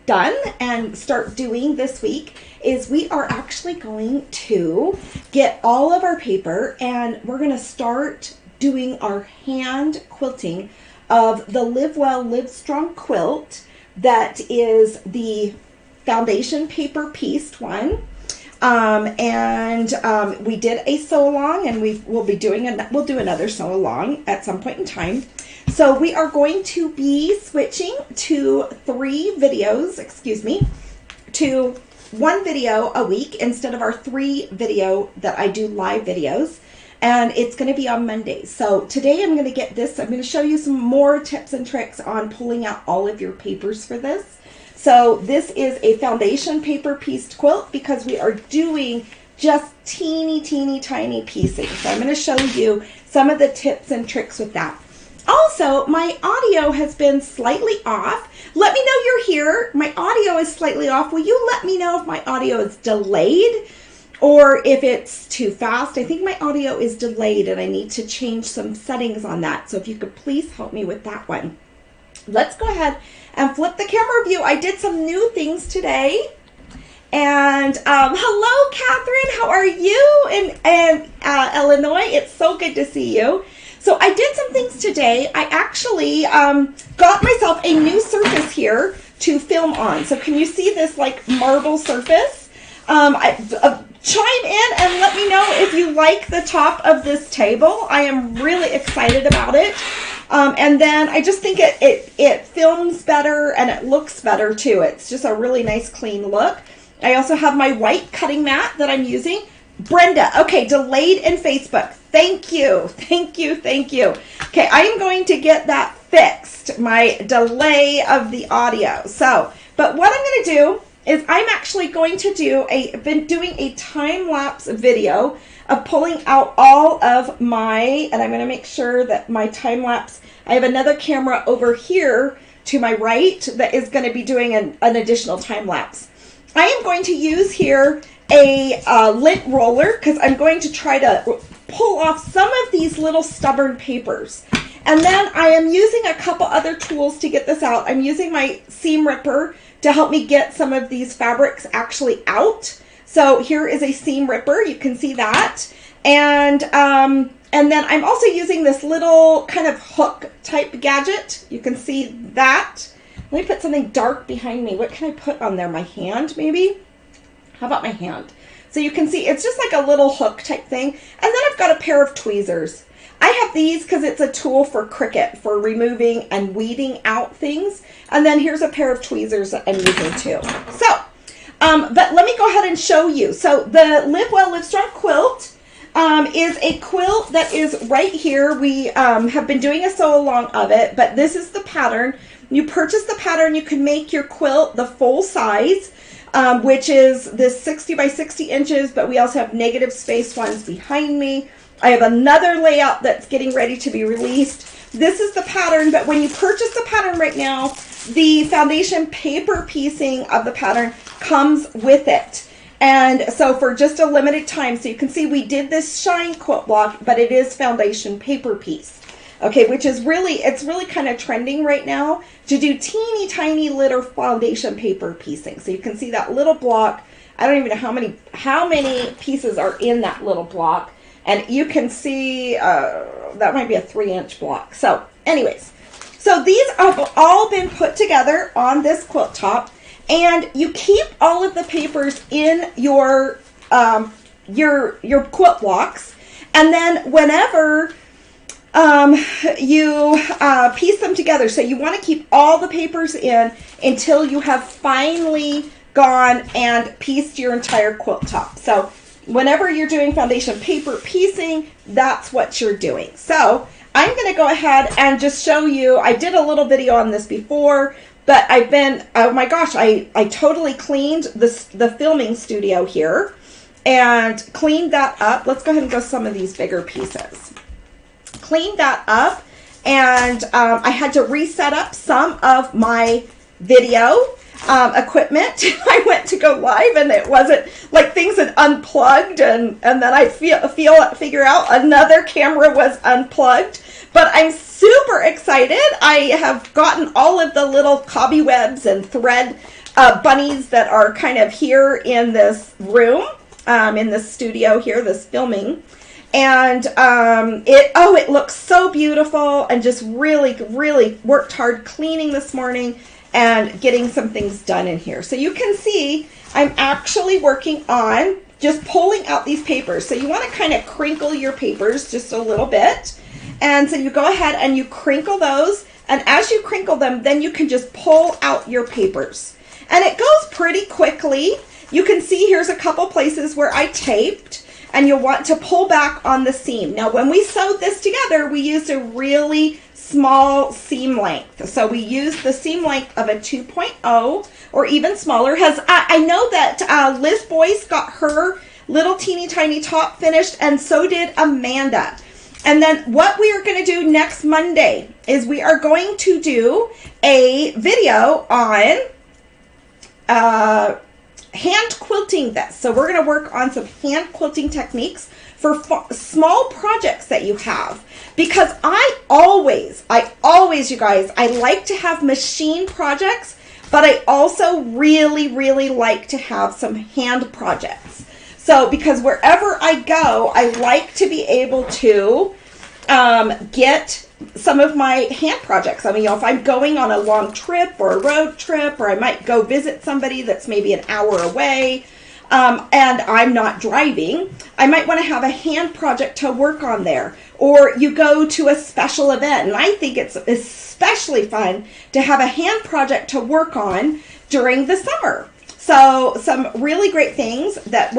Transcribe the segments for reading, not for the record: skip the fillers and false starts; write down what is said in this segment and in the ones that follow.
done and start doing this week is we are actually going to get all of our paper and we're going to start doing our hand quilting of the Live Well, Live Strong quilt. That is the foundation paper pieced one. We did a sew along, and we'll do another sew along at some point in time. So we are going to be switching to to one video a week instead of our 3 video that I do live videos. And it's going to be on Mondays. So today I'm going to show you some more tips and tricks on pulling out all of your papers for this. So this is a foundation paper pieced quilt because we are doing just teeny tiny piecing. So I'm going to show you some of the tips and tricks with that. Also, my audio has been slightly off. Let me know you're here. My audio is slightly off. Will you let me know if my audio is delayed or if it's too fast? I think my audio is delayed and I need to change some settings on that. So if you could please help me with that one. Let's go ahead and flip the camera view. I did some new things today. And hello, Catherine. How are you in Illinois? It's so good to see you. So I did some things today. I actually got myself a new surface here to film on. So can you see this like marble surface? Chime in and let me know if you like the top of this table. I am really excited about it. And then I just think it films better and it looks better too. It's just a really nice clean look. I also have my white cutting mat that I'm using. Brenda, okay, delayed in Facebook. Thank you. Okay, I am going to get that fixed, my delay of the audio. But what I'm going to do is I'm actually going to been doing a time-lapse video of pulling out all of and I'm going to make sure that my time-lapse, I have another camera over here to my right that is going to be doing an additional time-lapse. I am going to use here a lint roller because I'm going to try to pull off some of these little stubborn papers. And then I am using a couple other tools to get this out. I'm using my seam ripper to help me get some of these fabrics actually out. So here is a seam ripper. You can see that. And then I'm also using this little kind of hook type gadget. You can see that. Let me put something dark behind me. What can I put on there? My hand, maybe? How about my hand? So you can see it's just like a little hook type thing. And then I've got a pair of tweezers. I have these because it's a tool for Cricut for removing and weeding out things. And then here's a pair of tweezers that I'm using too. So, but let me go ahead and show you. So the Live Well, Live Strong quilt is a quilt that is right here. We have been doing a sew along of it, but this is the pattern. You purchase the pattern, you can make your quilt the full size, which is this 60 by 60 inches, but we also have negative space ones behind me. I have another layout that's getting ready to be released. This is the pattern, but when you purchase the pattern right now, the foundation paper piecing of the pattern comes with it. And so for just a limited time, so you can see we did this shine quilt block, but it is foundation paper piece. Okay, which is it's really kind of trending right now to do teeny tiny little foundation paper piecing. So you can see that little block. I don't even know how many pieces are in that little block. And you can see that might be a 3-inch block. So anyways, so these have all been put together on this quilt top. And you keep all of the papers in your quilt blocks. And then whenever you piece them together. So you want to keep all the papers in until you have finally gone and pieced your entire quilt top. So whenever you're doing foundation paper piecing, that's what you're doing. So I'm going to go ahead and just show you. I did a little video on this before, but oh my gosh, I totally cleaned the filming studio here and cleaned that up. Let's go ahead and go some of these bigger pieces. Cleaned that up, and I had to reset up some of my video equipment. I went to go live and it wasn't, like, things had unplugged, and then I figure out another camera was unplugged. But I'm super excited. I have gotten all of the little cobwebs and thread bunnies that are kind of here in this room, in this studio here, this filming. And it looks so beautiful, and just really, really worked hard cleaning this morning and getting some things done in here. So you can see I'm actually working on just pulling out these papers. So you want to kind of crinkle your papers just a little bit. And so you go ahead and you crinkle those. And as you crinkle them, then you can just pull out your papers. And it goes pretty quickly. You can see here's a couple places where I taped, and you'll want to pull back on the seam. Now, when we sewed this together, we used a really small seam length. So we used the seam length of a 2.0 or even smaller. I know that Liz Boyce got her little teeny tiny top finished, and so did Amanda. And then what we are going to do next Monday is we are going to do a video on hand quilting this. So we're going to work on some hand quilting techniques for small projects that you have. Because I always, you guys, I like to have machine projects, but I also really, really like to have some hand projects. So because wherever I go, I like to be able to get some of my hand projects. I mean, if I'm going on a long trip or a road trip, or I might go visit somebody that's maybe an hour away, and I'm not driving, I might want to have a hand project to work on there. Or you go to a special event, and I think it's especially fun to have a hand project to work on during the summer. So some really great things that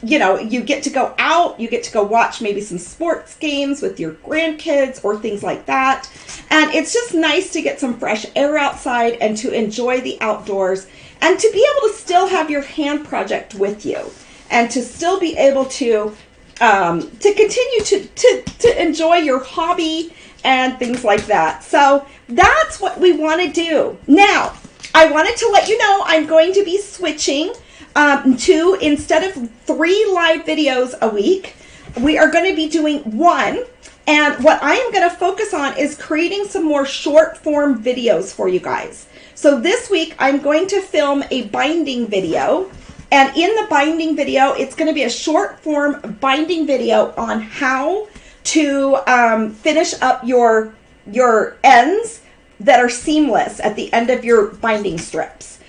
you get to go out, you get to go watch maybe some sports games with your grandkids or things like that. And it's just nice to get some fresh air outside and to enjoy the outdoors, and to be able to still have your hand project with you, and to still be able to continue to enjoy your hobby and things like that. So that's what we want to do. Now, I wanted to let you know I'm going to be switching to, instead of 3 live videos a week, we are going to be doing 1. And what I am going to focus on is creating some more short form videos for you guys. So this week I'm going to film a binding video. And in the binding video, it's going to be a short form binding video on how to finish up your ends that are seamless at the end of your binding strips.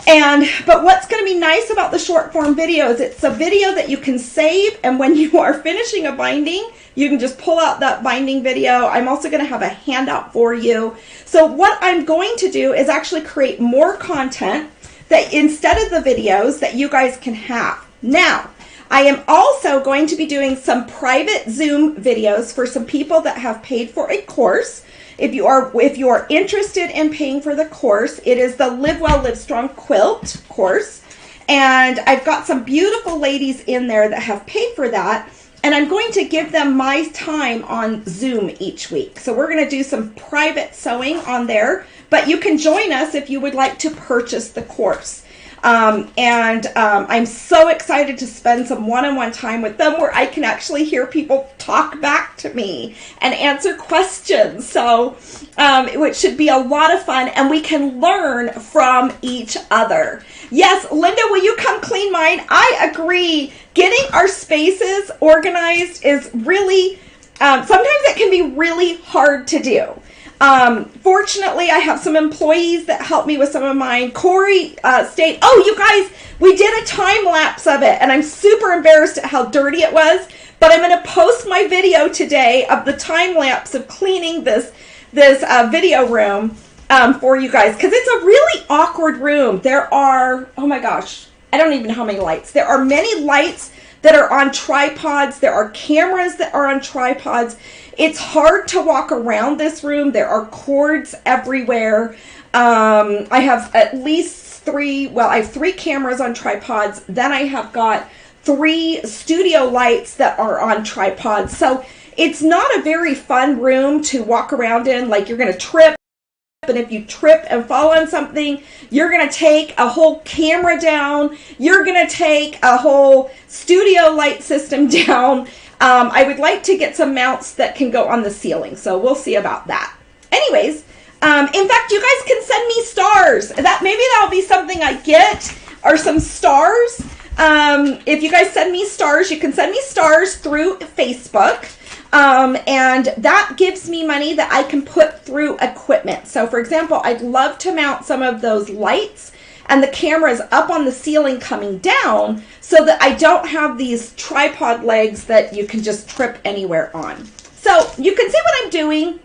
But what's going to be nice about the short form videos, it's a video that you can save, and when you are finishing a binding, you can just pull out that binding video. I'm also going to have a handout for you. So what I'm going to do is actually create more content that instead of the videos that you guys can have. Now, I am also going to be doing some private Zoom videos for some people that have paid for a course. If you are interested in paying for the course, it is the Live Well, Live Strong Quilt course. And I've got some beautiful ladies in there that have paid for that. And I'm going to give them my time on Zoom each week. So we're going to do some private sewing on there. But you can join us if you would like to purchase the course. I'm so excited to spend some one-on-one time with them where I can actually hear people talk back to me and answer questions. So, which should be a lot of fun, and we can learn from each other. Yes, Linda, will you come clean mine? I agree. Getting our spaces organized is really, sometimes it can be really hard to do. Fortunately, I have some employees that help me with some of mine. Corey stayed. Oh, you guys, we did a time lapse of it, and I'm super embarrassed at how dirty it was. But I'm going to post my video today of the time lapse of cleaning this video room for you guys, because it's a really awkward room. There are, oh my gosh, I don't even know how many lights. There are many lights that are on tripods. There are cameras that are on tripods. It's hard to walk around this room. There are cords everywhere. I have at least 3, well, I have 3 cameras on tripods. Then I have got 3 studio lights that are on tripods. So it's not a very fun room to walk around in, like you're going to trip. and if you trip and fall on something, you're going to take a whole camera down. You're going to take a whole studio light system down. I would like to get some mounts that can go on the ceiling, so we'll see about that. Anyways, in fact, you guys can send me stars. Maybe that'll be something I get, or some stars. If you guys send me stars, you can send me stars through Facebook. And that gives me money that I can put through equipment. So for example, I'd love to mount some of those lights and the cameras up on the ceiling coming down so that I don't have these tripod legs that you can just trip anywhere on. So you can see what I'm doing.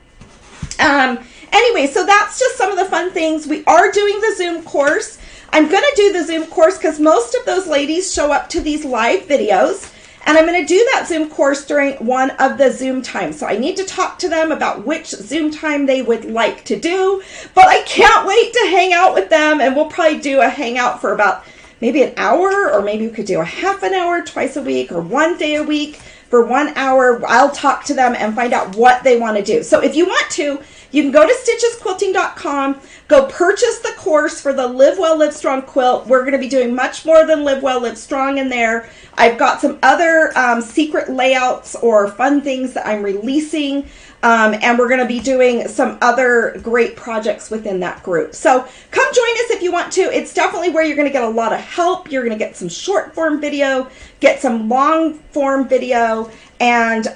Anyway, so that's just some of the fun things. We are doing the Zoom course. I'm going to do the Zoom course because most of those ladies show up to these live videos. And I'm going to do that Zoom course during one of the Zoom times. So I need to talk to them about which Zoom time they would like to do. But I can't wait to hang out with them. And we'll probably do a hangout for about maybe an hour. Or maybe we could do a half an hour twice a week or one day a week for 1 hour. I'll talk to them and find out what they want to do. So if you want to, you can go to stitchesquilting.com, go purchase the course for the Live Well, Live Strong quilt. We're going to be doing much more than Live Well, Live Strong in there. I've got some other secret layouts or fun things that I'm releasing, and we're going to be doing some other great projects within that group. So come join us if you want to. It's definitely where you're going to get a lot of help. You're going to get some short form video, get some long form video, and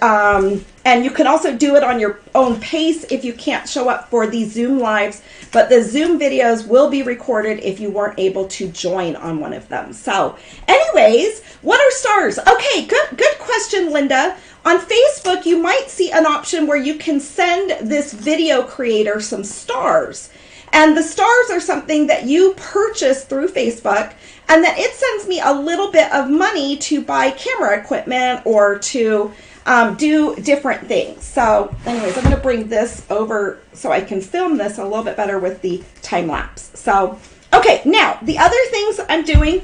you can also do it on your own pace if you can't show up for these Zoom lives. But the Zoom videos will be recorded if you weren't able to join on one of them. So anyways, what are stars? Okay, good question, Linda. On Facebook, you might see an option where you can send this video creator some stars. And the stars are something that you purchase through Facebook, and then it sends me a little bit of money to buy camera equipment or to do different things. So anyways, I'm going to bring this over so I can film this a little bit better with the time lapse. So, okay, now the other things I'm doing,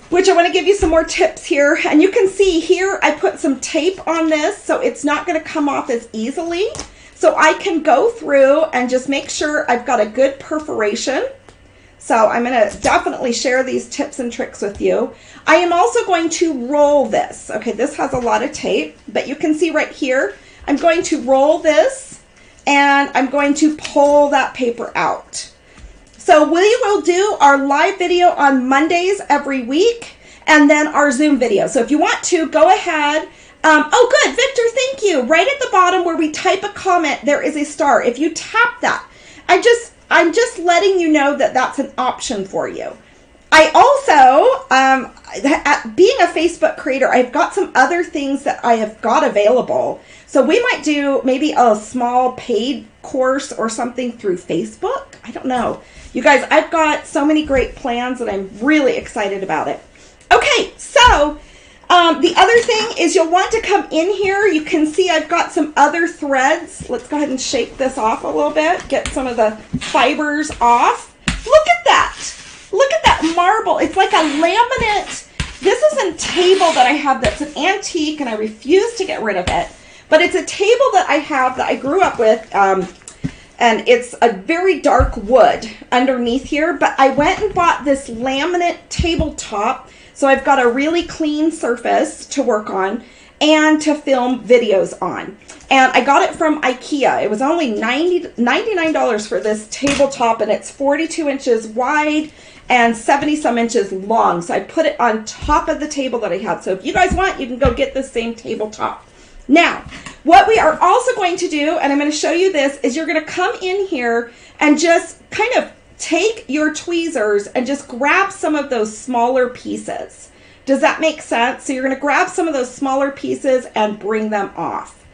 which I want to give you some more tips here. And you can see here, I put some tape on this so it's not going to come off as easily. So I can go through and just make sure I've got a good perforation. So I'm going to definitely share these tips and tricks with you. I am also going to roll this. Okay, this has a lot of tape, but you can see right here, I'm going to roll this and I'm going to pull that paper out. So we will do our live video on Mondays every week and then our Zoom video. So if you want to, go ahead. Oh, good, Victor, thank you. Right at the bottom where we type a comment, there is a star. If you tap that, I'm just letting you know that that's an option for you. I also, being a Facebook creator, I've got some other things that I have got available. So we might do maybe a small paid course or something through Facebook. I don't know. You guys, I've got so many great plans and I'm really excited about it. Okay, so the other thing is you'll want to come in here. You can see I've got some other threads. Let's go ahead and shake this off a little bit. Get some of the fibers off. Look at that. Look at that marble. It's like a laminate. This is a table that I have that's an antique and I refuse to get rid of it. But it's a table that I have that I grew up with. And it's a very dark wood underneath here. But I went and bought this laminate tabletop. So I've got a really clean surface to work on and to film videos on. And I got it from IKEA. It was only $99 for this tabletop, and it's 42 inches wide and 70 some inches long. So I put it on top of the table that I had. So if you guys want, you can go get the same tabletop. Now, what we are also going to do, and I'm going to show you this, is you're going to come in here and just kind of take your tweezers and just grab some of those smaller pieces. Does that make sense? So you're going to grab some of those smaller pieces and bring them off.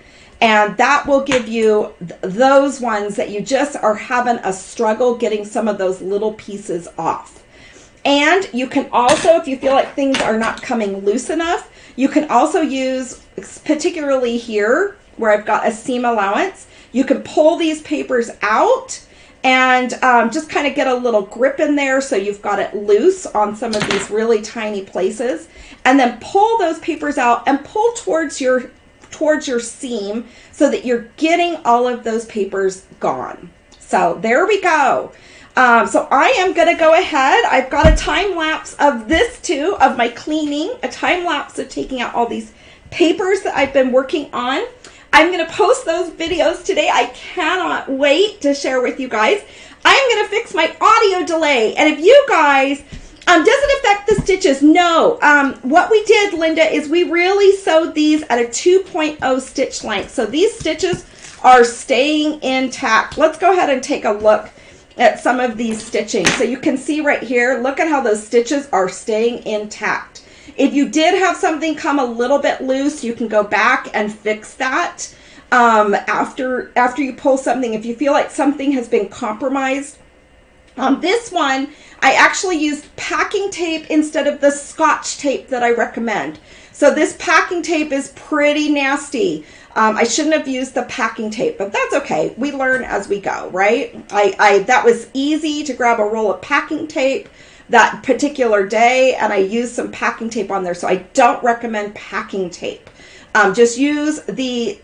And that will give you those ones that you just are having a struggle getting some of those little pieces off. And you can also, if you feel like things are not coming loose enough, you can also use, particularly here where I've got a seam allowance, you can pull these papers out and just kind of get a little grip in there so you've got it loose on some of these really tiny places, and then pull those papers out and pull towards your seam so that you're getting all of those papers gone. So there we go. So I am going to go ahead. I've got a time lapse of this too, of my cleaning, a time lapse of taking out all these papers that I've been working on. I'm going to post those videos today. I cannot wait to share with you guys. I'm going to fix my audio delay. And if you guys, does it affect the stitches? No. What we did, Linda, is we really sewed these at a 2.0 stitch length. So these stitches are staying intact. Let's go ahead and take a look at some of these stitching. So you can see right here, look at how those stitches are staying intact. If you did have something come a little bit loose, you can go back and fix that after you pull something. If you feel like something has been compromised. On this one, I actually used packing tape instead of the Scotch tape that I recommend. So this packing tape is pretty nasty. I shouldn't have used the packing tape, but that's okay. We learn as we go, right? That was easy to grab a roll of packing tape that particular day, and I used some packing tape on there, so I don't recommend packing tape. Just use the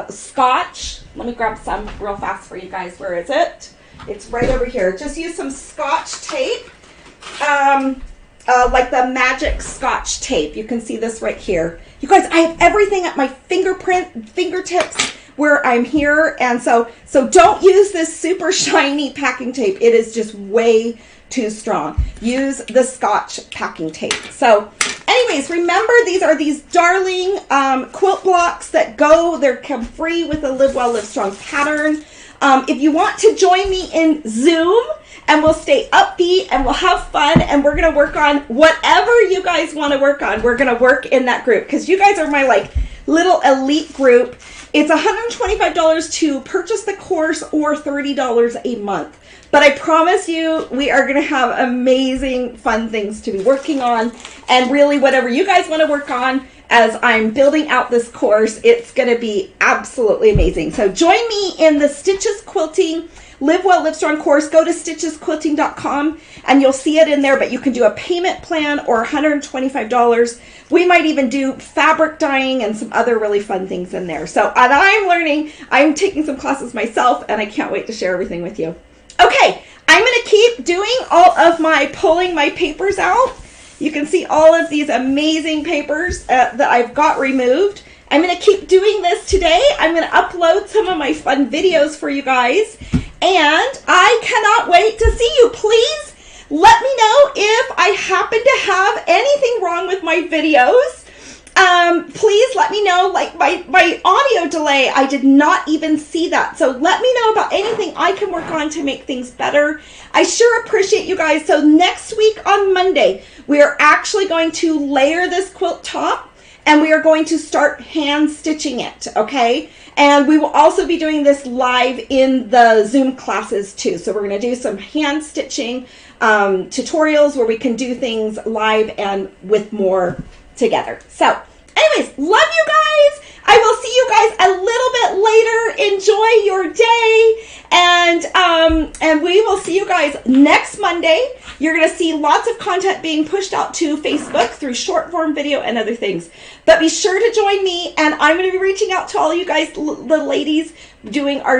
Scotch. Let me grab some real fast for you guys. Where is it? It's right over here. Just use some Scotch tape, like the magic Scotch tape. You can see this right here. You guys, I have everything at my fingertips where I'm here, and so don't use this super shiny packing tape. It is just way too strong. Use the Scotch packing tape. So anyways, remember, these are these darling quilt blocks that come free with the Live Well, Live Strong pattern. If you want to join me in Zoom, and we'll stay upbeat and we'll have fun, and we're going to work on whatever you guys want to work on. We're going to work in that group because you guys are my like little elite group. It's $125 to purchase the course or $30 a month. But I promise you, we are going to have amazing, fun things to be working on. And really, whatever you guys want to work on as I'm building out this course, it's going to be absolutely amazing. So join me in the Stitches Quilting Live Well, Live Strong course. Go to stitchesquilting.com and you'll see it in there, but you can do a payment plan or $125. We might even do fabric dyeing and some other really fun things in there. So, and I'm taking some classes myself, and I can't wait to share everything with you. Okay, I'm going to keep doing all of pulling my papers out. You can see all of these amazing papers that I've got removed. I'm going to keep doing this today. I'm going to upload some of my fun videos for you guys. And I cannot wait to see you. Please let me know if I happen to have anything wrong with my videos. Please let me know, like my audio delay, I did not even see that. So let me know about anything I can work on to make things better. I sure appreciate you guys. So next week on Monday, we are actually going to layer this quilt top, and we are going to start hand stitching it, okay? And we will also be doing this live in the Zoom classes too. So we're going to do some hand stitching tutorials where we can do things live and with more together. So anyways, love you guys. I will see you guys a little bit later. Enjoy your day. And we will see you guys next Monday. You're going to see lots of content being pushed out to Facebook through short form video and other things. But be sure to join me, and I'm going to be reaching out to all you guys, the ladies, doing our